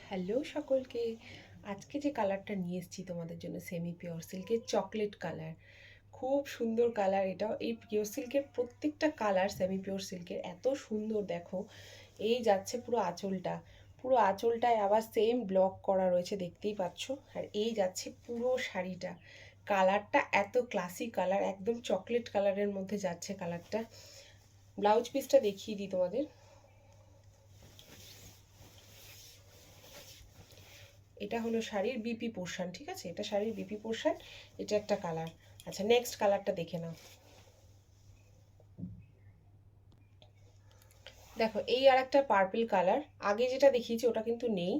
Hello সকলকে। আজকে যে কালারটা নিয়ে এসেছি তোমাদের জন্য সেমি পিওর সিল্কের চকলেট কালার, খুব সুন্দর কালার। এটাও এই পিওর সিল্কের প্রত্যেকটা কালার সেমি পিওর সিল্কের এত সুন্দর। দেখো এই যাচ্ছে পুরো আঁচলটা, পুরো আঁচলটায় আবার সেম ব্লক করা রয়েছে দেখতেই পাচ্ছ। আর এই যাচ্ছে পুরো শাড়িটা, কালারটা এত ক্লাসি কালার, একদম চকলেট কালারের মধ্যে যাচ্ছে কালারটা। ব্লাউজ পিসটা দেখিয়ে দিই তোমাদের। এটা হলো শাড়ির বিপি পোর্শন, ঠিক আছে, এটা শাড়ির বিপি পোর্শন। এটা একটা কালার। আচ্ছা, নেক্সট কালারটা দেখে নাও। দেখো এই আর একটা পার্পল কালার, আগে যেটা দেখিয়েছি ওটা কিন্তু নেই।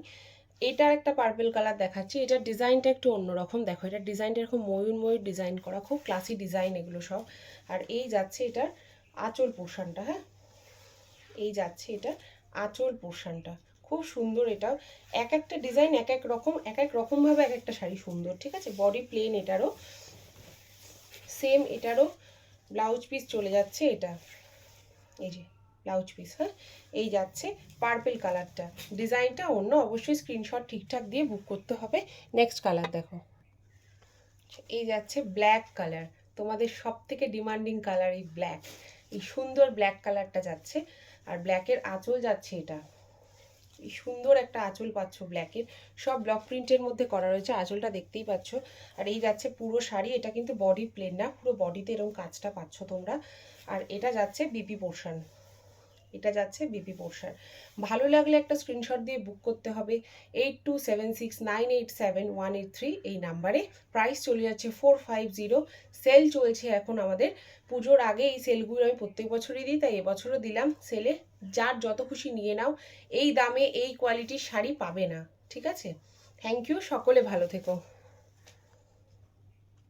এটার একটা পার্পল কালার দেখাচ্ছি, এটার ডিজাইনটা একটু অন্যরকম। দেখো এটার ডিজাইনটা এরকম ময়ূর ময়ূর ডিজাইন করা, খুব ক্লাসি ডিজাইন এগুলো সব। আর এই যাচ্ছে এটার আঁচল পোর্শনটা, হ্যাঁ এই যাচ্ছে এটা আঁচল পোর্শনটা, খুব সুন্দর। এটাও এক একটা ডিজাইন এক এক রকম, এক এক রকমভাবে এক একটা শাড়ি সুন্দর, ঠিক আছে। বডি প্লেন এটারও সেম, এটারও ব্লাউজ পিস চলে যাচ্ছে এটা, এই যে ব্লাউজ পিস, হ্যাঁ এই যাচ্ছে পার্পল কালারটা। ডিজাইনটা অন্য, অবশ্যই স্ক্রিনশট ঠিকঠাক দিয়ে বুক করতে হবে। নেক্সট কালার দেখো, এই যাচ্ছে ব্ল্যাক কালার, তোমাদের সব থেকে ডিমান্ডিং কালার এই ব্ল্যাক, এই সুন্দর ব্ল্যাক কালারটা যাচ্ছে। আর ব্ল্যাকের আঁচল যাচ্ছে এটা, এই সুন্দর একটা আঁচল পাচ্ছ ব্ল্যাকের, সব ব্লক প্রিন্টের মধ্যে করা রয়েছে, আঁচলটা দেখতেই পাচ্ছ। আর এই যাচ্ছে পুরো শাড়ি, এটা কিন্তু বডি প্লেন না, পুরো বডিতে এরকম কাজটা পাচ্ছ তোমরা। আর এটা যাচ্ছে বিপি পোর্শন, এটা যাচ্ছে বিপি পোর্শন। ভালো লাগলে একটা স্ক্রিনশট দিয়ে বুক করতে হবে 8276987183 এই নাম্বারে। প্রাইস চলে যাচ্ছে 450। সেল চলছে এখন আমাদের পুজোর আগে, এই সেলগুলো আমি প্রত্যেক বছরই দিই, তাই এবছরও দিলাম সেলে। যার যত খুশি নিয়ে নাও, এই দামে এই কোয়ালিটির শাড়ি পাবে না, ঠিক আছে। থ্যাংক ইউ, সকলে ভালো থেকো।